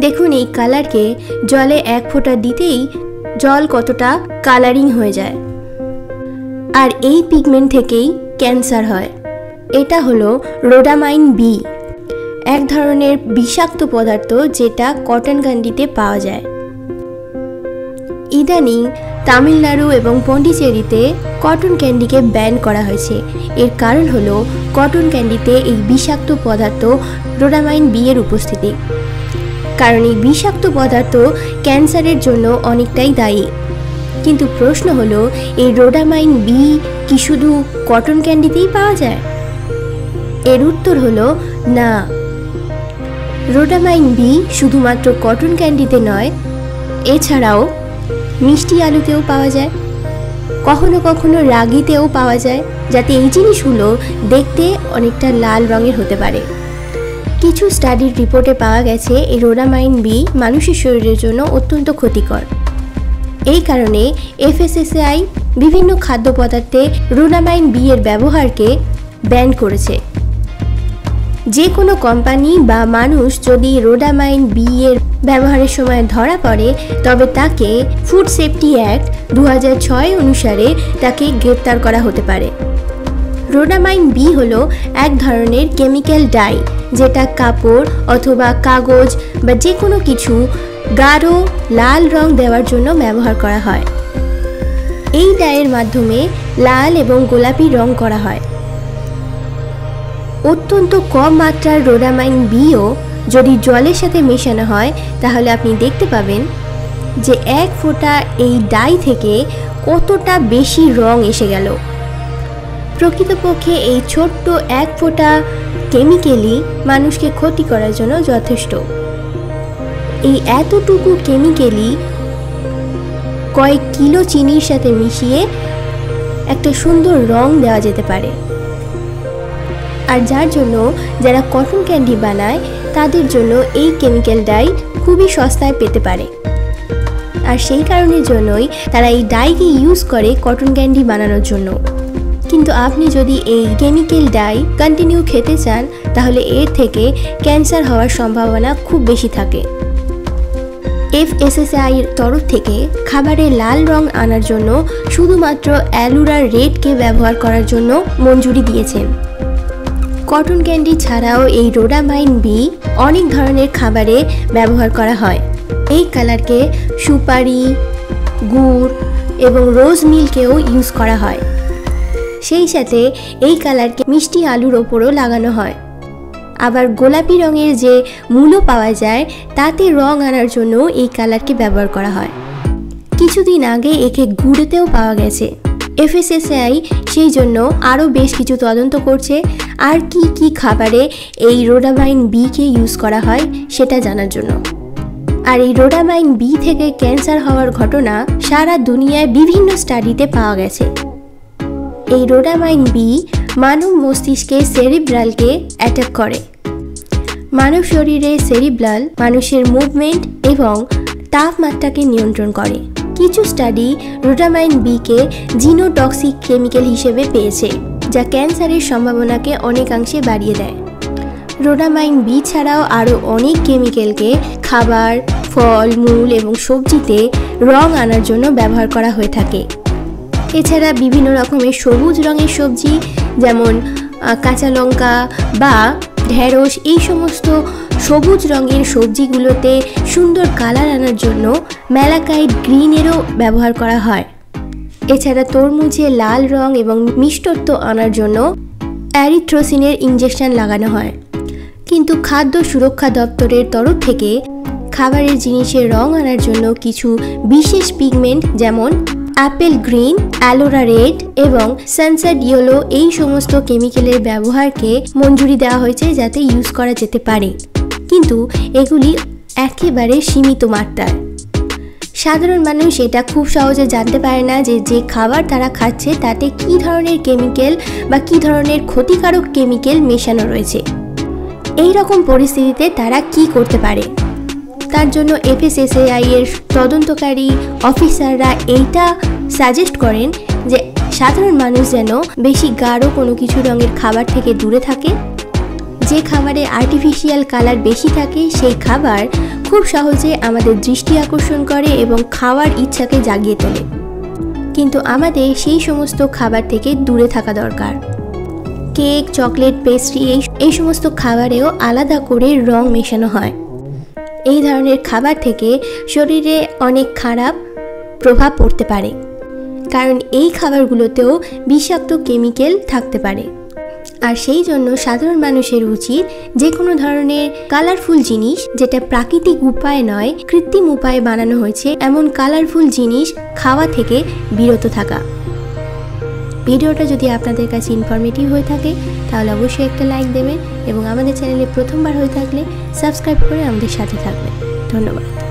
দেখুন এই কালারকে জলে এক ফোঁটা দিতেই জল কতটা কালারিং হয়ে যায়। আর এই পিগমেন্ট থেকেই ক্যান্সার হয়। এটা হলো রোডামাইন বি, এক ধরনের বিষাক্ত পদার্থ যেটা কটন ক্যান্ডিতে পাওয়া যায়। ইদানিং তামিলনাড়ু এবং পন্ডিচেরিতে কটন ক্যান্ডিকে ব্যান করা হয়েছে। এর কারণ হলো কটন ক্যান্ডিতে এই বিষাক্ত পদার্থ রোডামাইন বি এর উপস্থিতি। কারণ এই বিষাক্ত পদার্থ ক্যান্সারের জন্য অনেকটাই দায়ী। কিন্তু প্রশ্ন হলো, এই রোডামাইন বি কি শুধু কটন ক্যান্ডিতেই পাওয়া যায়? এর উত্তর হলো না। রোডামাইন বি শুধুমাত্র কটন ক্যান্ডিতে নয়, এছাড়াও মিষ্টি আলুতেও পাওয়া যায়, কখনো কখনো রাগিতেও পাওয়া যায়, যাতে এই জিনিসগুলো দেখতে অনেকটা লাল রঙের হতে পারে। কিছু স্টাডির রিপোর্টে পাওয়া গেছে এই রোডামাইন বি মানুষের শরীরের জন্য অত্যন্ত ক্ষতিকর। এই কারণে এফএসএসএআই বিভিন্ন খাদ্য পদার্থে রোডামাইন বি এর ব্যবহারকে ব্যান করেছে। যে কোনো কোম্পানি বা মানুষ যদি রোডামাইন বি এর ব্যবহারের সময় ধরা পড়ে, তবে তাকে ফুড সেফটি অ্যাক্ট 2006 অনুসারে তাকে গ্রেপ্তার করা হতে পারে। রোডামাইন বি হলো এক ধরনের কেমিক্যাল ডাই, যেটা কাপড় অথবা কাগজ বা যে কোনো কিছু গাঢ় লাল রং দেওয়ার জন্য ব্যবহার করা হয়। এই ডাইয়ের মাধ্যমে লাল এবং গোলাপি রং করা হয়। অত্যন্ত কম মাত্রার রোডামাইন বিও যদি জলের সাথে মেশানো হয়, তাহলে আপনি দেখতে পাবেন যে এক ফোঁটা এই ডাই থেকে কতটা বেশি রং এসে গেল। প্রকৃতপক্ষে এই ছোট্ট এক ফোঁটা কেমিক্যালই মানুষকে ক্ষতি করার জন্য যথেষ্ট। এই এতটুকু কেমিক্যালই কয়েক কিলো চিনির সাথে মিশিয়ে একটা সুন্দর রং দেওয়া যেতে পারে। আর যার জন্য যারা কটন ক্যান্ডি বানায়, তাদের জন্য এই কেমিক্যাল ডাই খুবই সস্তায় পেতে পারে। আর সেই কারণের জন্যই তারা এই ডাইকে ইউজ করে কটন ক্যান্ডি বানানোর জন্য। কিন্তু আপনি যদি এই কেমিক্যাল ডাই কন্টিনিউ খেতে চান, তাহলে এর থেকে ক্যান্সার হওয়ার সম্ভাবনা খুব বেশি থাকে। এফএসএসএআই এর তরফ থেকে খাবারে লাল রং আনার জন্য শুধুমাত্র অ্যালুরা রেডকে ব্যবহার করার জন্য মঞ্জুরি দিয়েছেন। কটন ক্যান্ডি ছাড়াও এই রোডামাইন বি অনেক ধরনের খাবারে ব্যবহার করা হয়। এই কালারকে সুপারি, গুড় এবং রোজ মিল্কেও ইউজ করা হয়। সেই সাথে এই কালারকে মিষ্টি আলুর ওপরও লাগানো হয়। আবার গোলাপি রঙের যে মূলো পাওয়া যায়, তাতে রং আনার জন্য এই কালারকে ব্যবহার করা হয়। কিছুদিন আগে একে গুড়েতেও পাওয়া গেছে। এফএসএসএআই সেই জন্য আরও বেশ কিছু তদন্ত করছে আর কি খাবারে এই রোডামাইন বিকে ইউজ করা হয় সেটা জানার জন্য। আর এই রোডামাইন বি থেকে ক্যান্সার হওয়ার ঘটনা সারা দুনিয়ায় বিভিন্ন স্টাডিতে পাওয়া গেছে। এই রোডামাইন বি মানব মস্তিষ্কে সেরিব্রালকে অ্যাটাক করে। মানব শরীরে সেরিব্রাল মানুষের মুভমেন্ট এবং তাপমাত্রাকে নিয়ন্ত্রণ করে। কিছু স্টাডি রোডামাইন বিকে জিনোটক্সিক কেমিক্যাল হিসেবে পেয়েছে, যা ক্যান্সারের সম্ভাবনাকে অনেকাংশে বাড়িয়ে দেয়। রোডামাইন বি ছাড়াও আরও অনেক কেমিক্যালকে খাবার, ফল, মূল এবং সবজিতে রং আনার জন্য ব্যবহার করা হয়ে থাকে। এছাড়া বিভিন্ন রকমের সবুজ রঙের সবজি, যেমন কাঁচা লঙ্কা বা ঢেঁড়স, এই সমস্ত সবুজ রঙের সবজিগুলোতে সুন্দর কালার আনার জন্য ম্যালাকাইট গ্রিনেরও ব্যবহার করা হয়। এছাড়া তরমুজে লাল রং এবং মিষ্টত্ব আনার জন্য অ্যারিথ্রোসিনের ইনজেকশন লাগানো হয়। কিন্তু খাদ্য সুরক্ষা দপ্তরের তরফ থেকে খাবারের জিনিসের রং আনার জন্য কিছু বিশেষ পিগমেন্ট, যেমন অ্যাপেল গ্রিন, অ্যালোরা রেড এবং সানসেট ইয়েলো, এই সমস্ত কেমিক্যালের ব্যবহারকে মঞ্জুরি দেওয়া হয়েছে যাতে ইউজ করা যেতে পারে, কিন্তু এগুলি একেবারে সীমিত মাত্রায়। সাধারণ মানুষ এটা খুব সহজে জানতে পারে না যে খাবার তারা খাচ্ছে তাতে কী ধরনের কেমিক্যাল বা কী ধরনের ক্ষতিকারক কেমিক্যাল মেশানো রয়েছে। এই রকম পরিস্থিতিতে তারা কি করতে পারে, তার জন্য এফএসএসএআই এর তদন্তকারী অফিসাররা এইটা সাজেস্ট করেন যে সাধারণ মানুষ যেন বেশি গাঢ় কোনো কিছু রঙের খাবার থেকে দূরে থাকে। যে খাবারে আর্টিফিশিয়াল কালার বেশি থাকে সেই খাবার খুব সহজে আমাদের দৃষ্টি আকর্ষণ করে এবং খাওয়ার ইচ্ছাকে জাগিয়ে তোলে। কিন্তু আমাদের সেই সমস্ত খাবার থেকে দূরে থাকা দরকার। কেক, চকলেট, পেস্ট্রি এই সমস্ত খাবারেও আলাদা করে রং মেশানো হয়। এই ধরনের খাবার থেকে শরীরে অনেক খারাপ প্রভাব পড়তে পারে, কারণ এই খাবারগুলোতেও বিষাক্ত কেমিক্যাল থাকতে পারে। আর সেই জন্য সাধারণ মানুষের উচিত যে কোনো ধরনের কালারফুল জিনিস, যেটা প্রাকৃতিক উপায় নয় কৃত্রিম উপায়ে বানানো হয়েছে, এমন কালারফুল জিনিস খাওয়া থেকে বিরত থাকা। ভিডিওটা যদি আপনাদের কাছে ইনফরমেটিভ হয়ে থাকে তাহলে অবশ্যই একটা লাইক দেবেন এবং আমাদের চ্যানেলে প্রথমবার হয়ে থাকলে সাবস্ক্রাইব করে আমাদের সাথে থাকবেন। ধন্যবাদ।